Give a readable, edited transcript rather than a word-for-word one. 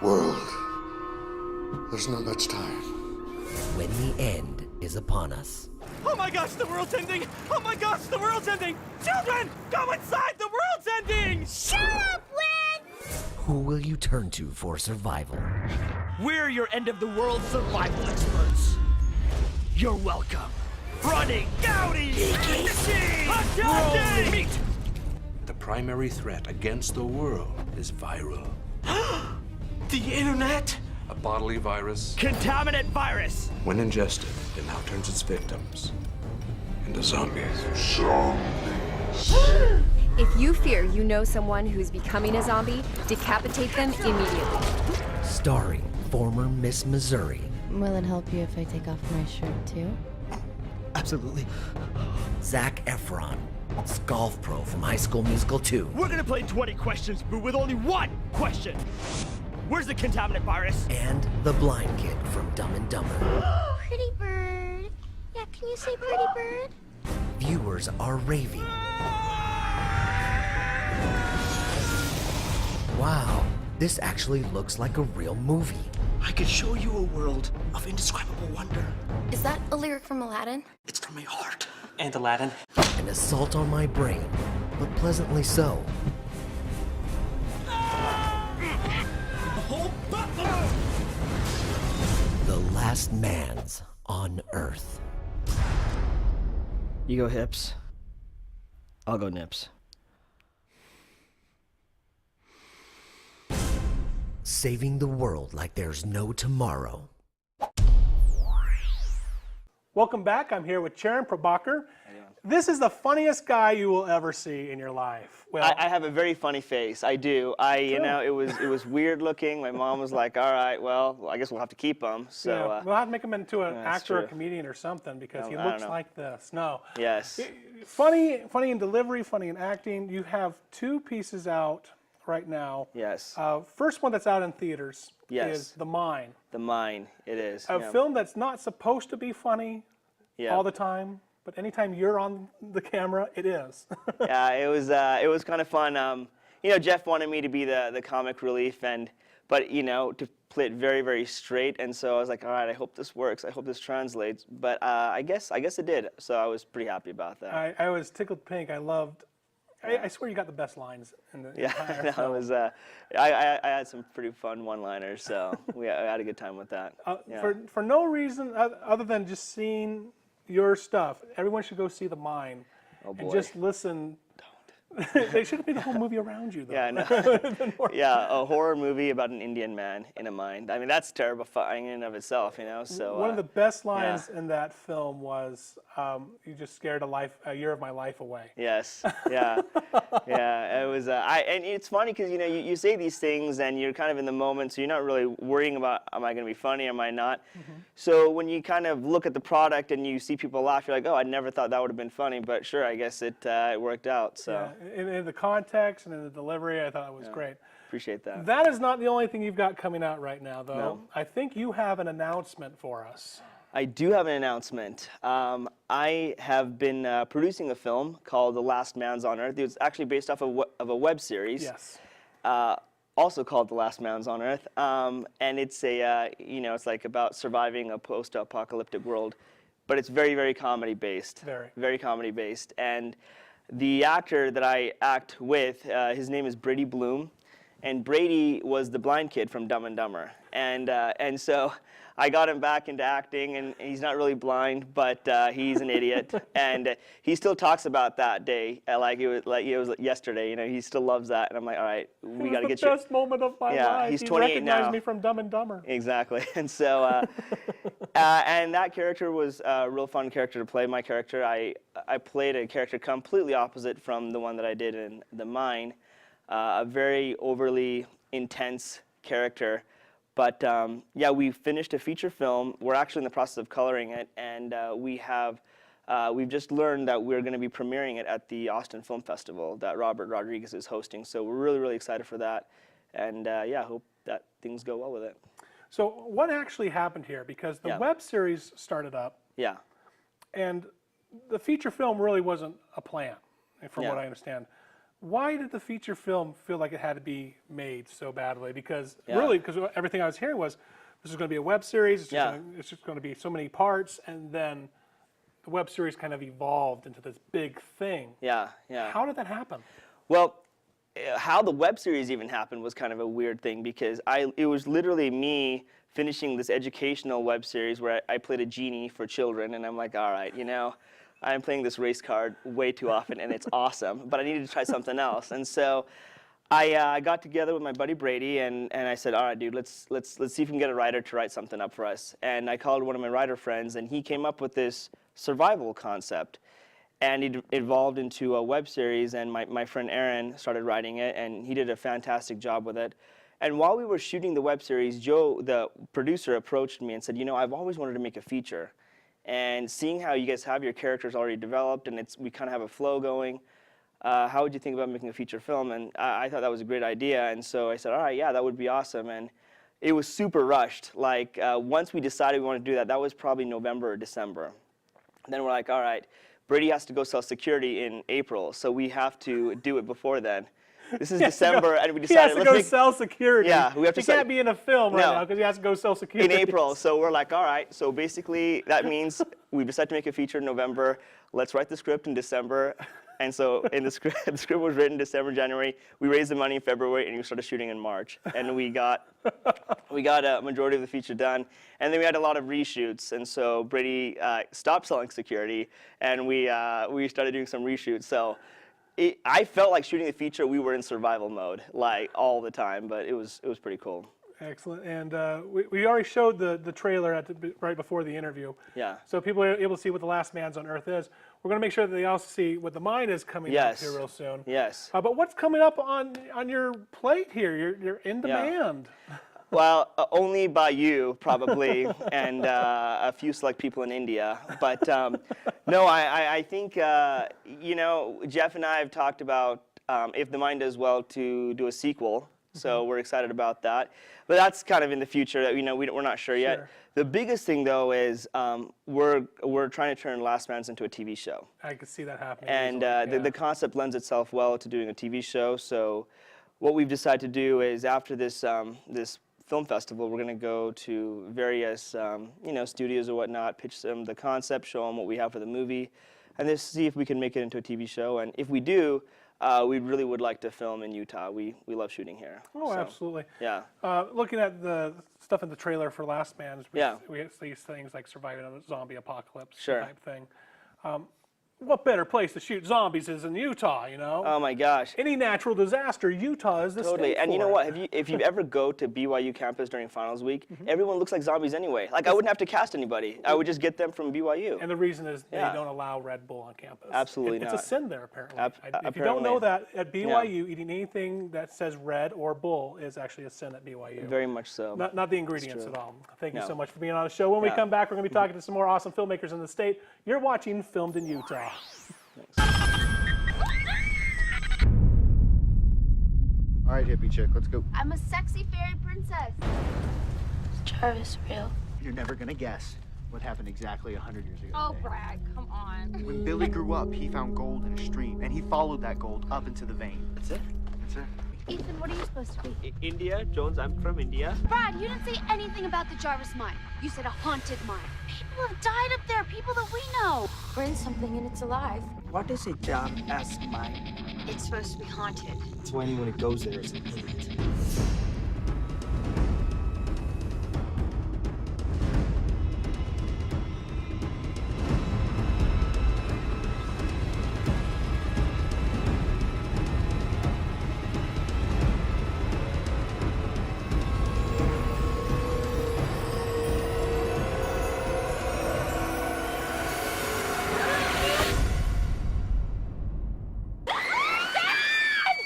World, there's not much time. When the end is upon us. Oh my gosh, the world's ending! Oh my gosh, the world's ending! Children, go inside! The world's ending! Shut up, Len! Who will you turn to for survival? We're your end-of-the-world survival experts. You're welcome. Running, Gowdy, Machine, Hot Meat! The primary threat against the world is viral. The internet? A bodily virus, Contaminant virus! when ingested, it now turns its victims into zombies. If you fear you know someone who's becoming a zombie, decapitate them immediately. Starring former Miss Missouri, Will it help you if I take off my shirt too? Absolutely. Zac Efron, golf pro from High School Musical 2, We're gonna play 20 questions, but with only one question. Where's the contaminant virus? and the blind kid from Dumb and Dumber. Pretty bird. Yeah, can you say pretty bird? Viewers are raving. Wow, this actually looks like a real movie. I could show you a world of indescribable wonder. Is that a lyric from Aladdin? It's from my heart. And Aladdin. An assault on my brain, but pleasantly so. The last man's on Earth. You go hips. I'll go nips. Saving the world like there's no tomorrow. Welcome back. I'm here with Charan Prabhakar. This is the funniest guy you will ever see in your life. Well, I have a very funny face. I do. You know, it was weird looking. My mom was like, "All right, well, I guess we'll have to keep him." So yeah, we'll have to make him into an actor or true. comedian or something because No, he I don't looks know. like this. No. yes, Funny in delivery, funny in acting. You have two pieces out right now. yes, First one that's out in theaters Yes. is The Mine, the mine. It is. a yeah. film that's not supposed to be funny Yeah. all the time, but anytime you're on the camera, it is. Yeah, it was kind of fun. You know, Jeff wanted me to be the comic relief, but you know, to play it very, very straight. And so I was like, all right, I hope this works. I hope this translates. But I guess it did. So I was pretty happy about that. I was tickled pink. I loved. I swear you got the best lines in the entire Yeah, film. it was. I had some pretty fun one-liners, so I had a good time with that. Yeah. For no reason other than just seeing your stuff, everyone should go see The Mine Oh and boy. just listen. They shouldn't be the whole movie around you, though. Yeah, no. Yeah, a horror movie about an Indian man in a mine. I mean, that's terrifying in and of itself, you know. So One of the best lines in that film was, "You just scared a year of my life away." Yes, yeah, yeah. It was. And it's funny because you know you say these things and you're kind of in the moment, so you're not really worrying about am I going to be funny, am I not? So when you kind of look at the product and you see people laugh, you're like, oh, I never thought that would have been funny, but sure, I guess it worked out. So. Yeah, in the context and in the delivery, I thought it was great. Appreciate that. That is not the only thing you've got coming out right now, though. No. I think you have an announcement for us. I do have an announcement. I have been producing a film called The Last Man's on Earth. It's actually based off of a web series. Yes. Also called The Last Man's on Earth, and it's you know, it's like about surviving a post-apocalyptic world, but it's very, very comedy based. Very comedy based, and the actor that I act with, his name is Brady Bloom, and Brady was the blind kid from Dumb and Dumber, and so I got him back into acting, and he's not really blind, but he's an idiot, and he still talks about that day like it was yesterday. You know, he still loves that, and I'm like, all right, we got to get the best moment of my life. He's He 28 recognized now. me from Dumb and Dumber. Exactly, and so and that character was a real fun character to play. My character, I played a character completely opposite from the one that I did in The Mine, a very overly intense character. But yeah, we finished a feature film. We're actually in the process of coloring it, and we've just learned that we're going to be premiering it at the Austin Film Festival that Robert Rodriguez is hosting. So we're really, really excited for that, and yeah, hope that things go well with it. So what actually happened here? Because the web series started up, Yeah. and the feature film really wasn't a plan, from what I understand. Why did the feature film feel like it had to be made so badly? Because Yeah. really, because everything I was hearing was this is going to be a web series. Yeah. It's just going to be so many parts, and then the web series kind of evolved into this big thing. Yeah, yeah. How did that happen? Well, how the web series even happened was kind of a weird thing because it was literally me finishing this educational web series where I played a genie for children, and I'm like, all right, you know, I'm playing this race card way too often, and it's awesome, but I needed to try something else. And so I got together with my buddy Brady, and I said, all right, dude, let's see if we can get a writer to write something up for us. And I called one of my writer friends, and he came up with this survival concept. And it evolved into a web series, and my friend Aaron started writing it, and he did a fantastic job with it. And while we were shooting the web series, Joe, the producer, approached me and said, you know, I've always wanted to make a feature. And seeing how you guys have your characters already developed, and we kind of have a flow going, how would you think about making a feature film? And I thought that was a great idea, and so I said, all right, yeah, that would be awesome. And it was super rushed. Like, once we decided we wanted to do that, that was probably November or December. Then we're like, all right, Brady has to go sell security in April, so we have to do it before then. This is December, and we decided, he has to go sell security. Yeah, we have to. He can't be in a film right now because he has to go sell security. In April, so we're like, all right. So basically, that means we decided to make a feature in November. Let's write the script in December. And so in the script was written December, January. We raised the money in February, and we started shooting in March. And we got a majority of the feature done. And then we had a lot of reshoots. And so Brady stopped selling security, and we started doing some reshoots. So I felt like shooting the feature, we were in survival mode, like all the time. But it was pretty cool. Excellent. And we already showed the trailer right before the interview. Yeah. So people are able to see what The Last Man's on Earth is. We're going to make sure that they also see what The Mind is coming up here real soon. Yes. But what's coming up on your plate here? You're in demand. Well, only by you, probably, and a few select people in India. But no, I think, you know, Jeff and I have talked about, if The Mind does well, to do a sequel. So we're excited about that. But that's kind of in the future. You know, we're not sure yet. Sure. The biggest thing, though, is we're trying to turn Last Man's into a TV show. I could see that happening. And easily, the concept lends itself well to doing a TV show. So what we've decided to do is after this this film festival, we're going to go to various you know, studios or whatnot, pitch them the concept, show them what we have for the movie, and just see if we can make it into a TV show. And if we do, we really would like to film in Utah. We love shooting here. Oh, so, absolutely. Yeah. Looking at the stuff in the trailer for Last Man, Yeah. we see things like surviving a zombie apocalypse Sure. type thing. What better place to shoot zombies is in Utah, you know? Oh my gosh. Any natural disaster, Utah is the Totally, state and you for know it. what? If you ever go to BYU campus during finals week, everyone looks like zombies anyway. Like I wouldn't have to cast anybody. I would just get them from BYU. And the reason is Yeah. they don't allow Red Bull on campus. Absolutely It's not. a sin there, apparently. If you apparently. don't know that, at BYU, eating anything that says red or bull is actually a sin at BYU. Very much so. Not the ingredients true. at all. Thank you No. so much for being on the show. When we Yeah. come back, we're going to be talking to some more awesome filmmakers in the state. You're watching Filmed in Utah. All right, hippie chick, let's go. I'm a sexy fairy princess. Is Jarvis real? You're never gonna guess what happened exactly 100 years ago. Oh, today. Brad, come on. When Billy grew up, he found gold in a stream, and he followed that gold up into the vein. That's it. That's it. Ethan, what are you supposed to be? India, Jones, I'm from India. Brad, you didn't say anything about the Jarvis mine. You said a haunted mine. People have died up there, people that we know. We're in something and it's alive. What is a Jarvis mine? It's supposed to be haunted. So anyone who goes there is an idiot.